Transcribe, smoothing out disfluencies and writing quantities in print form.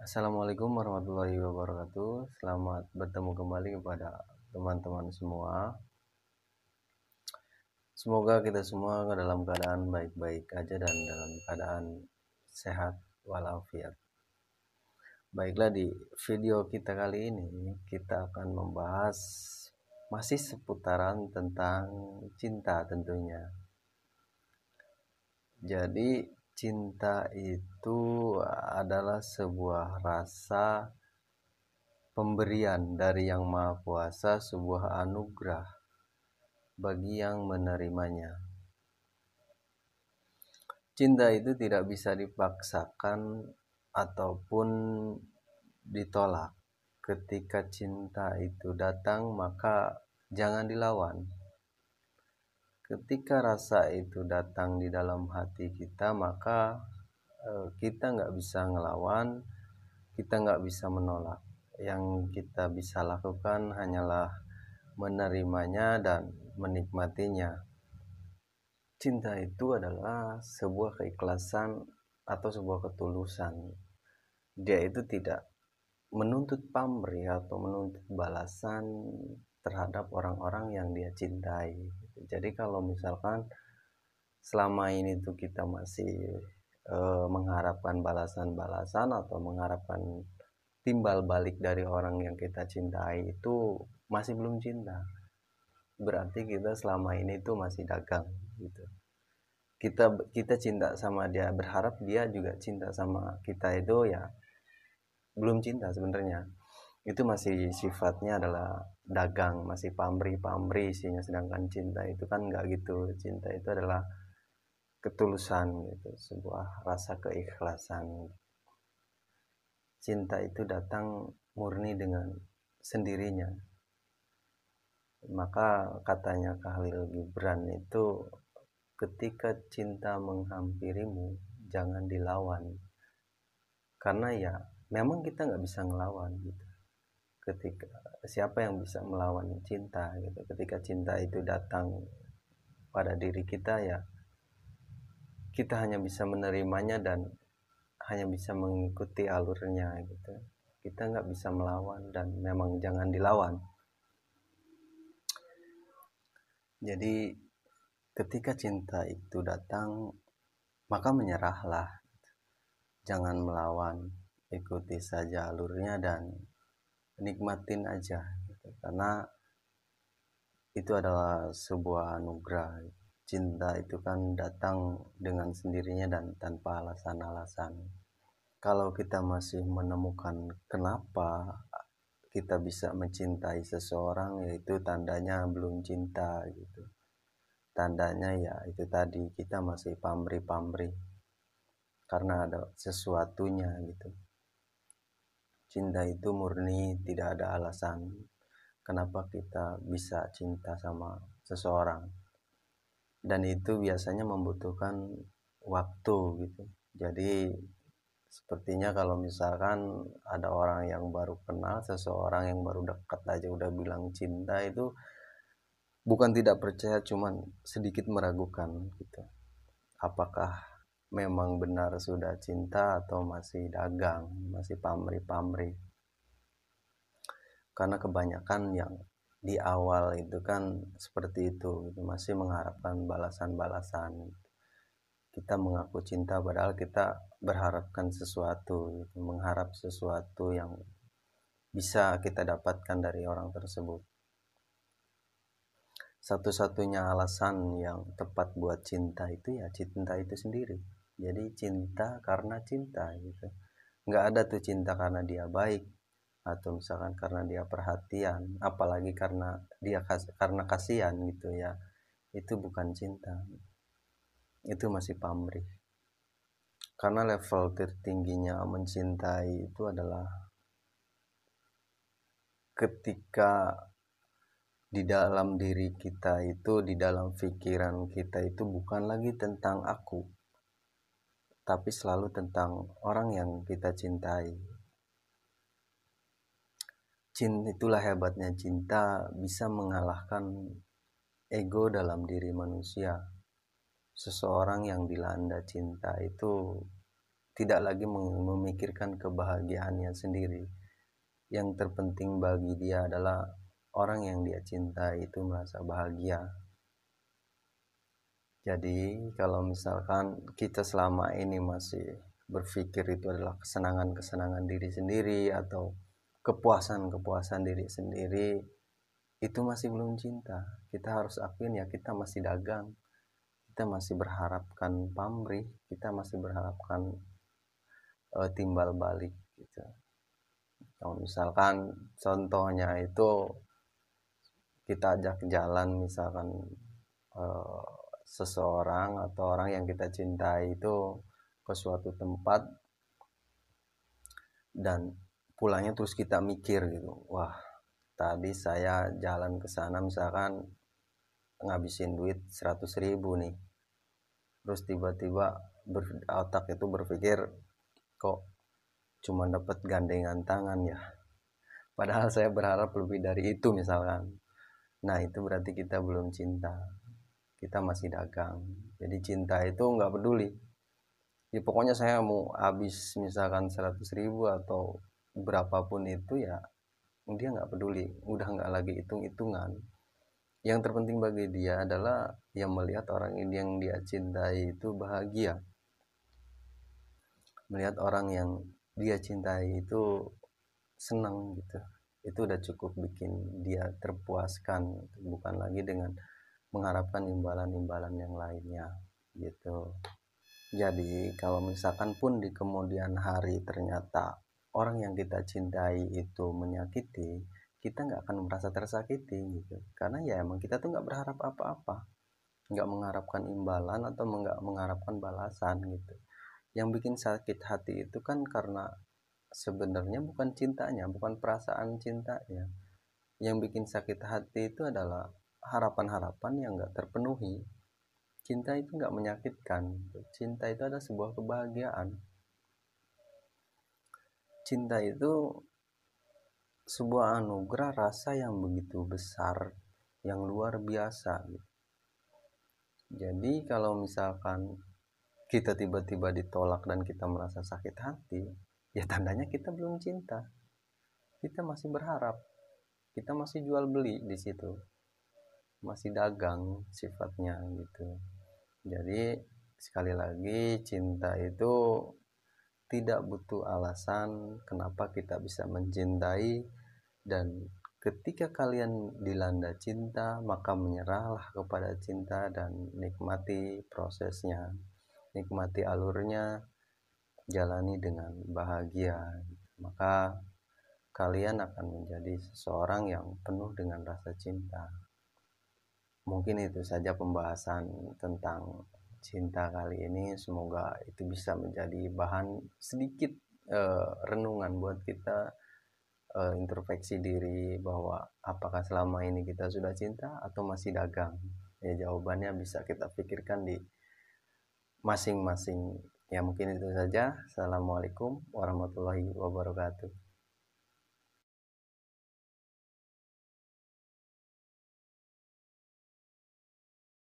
Assalamualaikum warahmatullahi wabarakatuh. Selamat bertemu kembali kepada teman-teman semua. Semoga kita semua dalam keadaan baik-baik aja dan dalam keadaan sehat walafiat. Baiklah, di video kita kali ini kita akan membahas masih seputaran tentang cinta tentunya. Jadi cinta itu adalah sebuah rasa pemberian dari Yang Maha Kuasa, sebuah anugerah bagi yang menerimanya. Cinta itu tidak bisa dipaksakan ataupun ditolak. Ketika cinta itu datang, maka jangan dilawan. Ketika rasa itu datang di dalam hati kita, maka kita nggak bisa ngelawan, kita nggak bisa menolak. Yang kita bisa lakukan hanyalah menerimanya dan menikmatinya. Cinta itu adalah sebuah keikhlasan atau sebuah ketulusan. Dia itu tidak menuntut pamrih atau menuntut balasan terhadap orang-orang yang dia cintai. Jadi kalau misalkan selama ini tuh kita masih mengharapkan balasan-balasan atau mengharapkan timbal balik dari orang yang kita cintai, itu masih belum cinta. Berarti kita selama ini tuh masih dagang gitu. Kita cinta sama dia, berharap dia juga cinta sama kita, itu ya belum cinta sebenarnya. Itu masih sifatnya adalah dagang, masih pamrih isinya. Sedangkan cinta itu kan nggak gitu. Cinta itu adalah ketulusan gitu, sebuah rasa keikhlasan. Cinta itu datang murni dengan sendirinya. Maka katanya Khalil Gibran itu, ketika cinta menghampirimu, jangan dilawan. Karena ya memang kita nggak bisa ngelawan gitu. Ketika siapa yang bisa melawan cinta gitu. Ketika cinta itu datang pada diri kita, ya kita hanya bisa menerimanya dan hanya bisa mengikuti alurnya gitu. Kita nggak bisa melawan dan memang jangan dilawan. Jadi ketika cinta itu datang, maka menyerahlah, jangan melawan, ikuti saja alurnya dan nikmatin aja gitu. Karena itu adalah sebuah anugerah. Cinta itu kan datang dengan sendirinya dan tanpa alasan-alasan. Kalau kita masih menemukan kenapa kita bisa mencintai seseorang, yaitu tandanya belum cinta gitu. Tandanya ya itu tadi, kita masih pamrih karena ada sesuatunya gitu. Cinta itu murni, tidak ada alasan kenapa kita bisa cinta sama seseorang. Dan itu biasanya membutuhkan waktu gitu. Jadi sepertinya kalau misalkan ada orang yang baru kenal, seseorang yang baru dekat aja udah bilang cinta, itu bukan tidak percaya, cuman sedikit meragukan gitu. Apakah memang benar sudah cinta atau masih dagang, masih pamrih. Karena kebanyakan yang di awal itu kan seperti itu gitu, masih mengharapkan balasan-balasan. Kita mengaku cinta padahal kita berharapkan sesuatu gitu, mengharap sesuatu yang bisa kita dapatkan dari orang tersebut. Satu-satunya alasan yang tepat buat cinta itu ya cinta itu sendiri. Jadi cinta karena cinta gitu. Nggak ada tuh cinta karena dia baik, atau misalkan karena dia perhatian, apalagi karena dia karena kasihan gitu ya. Itu bukan cinta. Itu masih pamrih. Karena level tertingginya mencintai itu adalah ketika di dalam diri kita itu, di dalam pikiran kita itu bukan lagi tentang aku, tapi selalu tentang orang yang kita cintai. Itulah hebatnya cinta, bisa mengalahkan ego dalam diri manusia. Seseorang yang dilanda cinta itu tidak lagi memikirkan kebahagiaannya sendiri. Yang terpenting bagi dia adalah orang yang dia cintai itu merasa bahagia. Jadi kalau misalkan kita selama ini masih berpikir itu adalah kesenangan-kesenangan diri sendiri atau kepuasan-kepuasan diri sendiri, itu masih belum cinta. Kita harus akuin ya, kita masih dagang, kita masih berharapkan pamrih, kita masih berharapkan timbal balik gitu. Kalau misalkan contohnya itu kita ajak jalan, misalkan seseorang atau orang yang kita cintai itu ke suatu tempat dan pulangnya terus kita mikir gitu, wah tadi saya jalan ke sana misalkan ngabisin duit 100.000 nih, terus tiba-tiba otak itu berpikir kok cuma dapat gandengan tangan ya, padahal saya berharap lebih dari itu misalkan. Nah itu berarti kita belum cinta, kita masih dagang. Jadi cinta itu nggak peduli ya, pokoknya saya mau habis misalkan 100.000 atau berapapun itu ya, dia nggak peduli, udah nggak lagi hitung-hitungan. Yang terpenting bagi dia adalah yang melihat orang ini yang dia cintai itu bahagia, melihat orang yang dia cintai itu senang gitu, itu udah cukup bikin dia terpuaskan, bukan lagi dengan mengharapkan imbalan-imbalan yang lainnya gitu. Jadi kalau misalkan pun di kemudian hari ternyata orang yang kita cintai itu menyakiti, kita nggak akan merasa tersakiti gitu. Karena ya emang kita tuh nggak berharap apa-apa, nggak mengharapkan imbalan atau nggak mengharapkan balasan gitu. Yang bikin sakit hati itu kan karena sebenarnya bukan cintanya, bukan perasaan cintanya. Yang bikin sakit hati itu adalah harapan-harapan yang nggak terpenuhi. Cinta itu nggak menyakitkan, cinta itu adalah sebuah kebahagiaan. Cinta itu sebuah anugerah rasa yang begitu besar, yang luar biasa. Jadi kalau misalkan kita tiba-tiba ditolak dan kita merasa sakit hati, ya tandanya kita belum cinta. Kita masih berharap, kita masih jual beli di situ, masih dagang sifatnya gitu. Jadi sekali lagi, cinta itu tidak butuh alasan kenapa kita bisa mencintai, dan ketika kalian dilanda cinta maka menyerahlah kepada cinta dan nikmati prosesnya, nikmati alurnya, jalani dengan bahagia, maka kalian akan menjadi seseorang yang penuh dengan rasa cinta. Mungkin itu saja pembahasan tentang cinta kali ini, semoga itu bisa menjadi bahan sedikit renungan buat kita, introspeksi diri bahwa apakah selama ini kita sudah cinta atau masih dagang. Ya jawabannya bisa kita pikirkan di masing-masing. Ya mungkin itu saja. Assalamualaikum warahmatullahi wabarakatuh.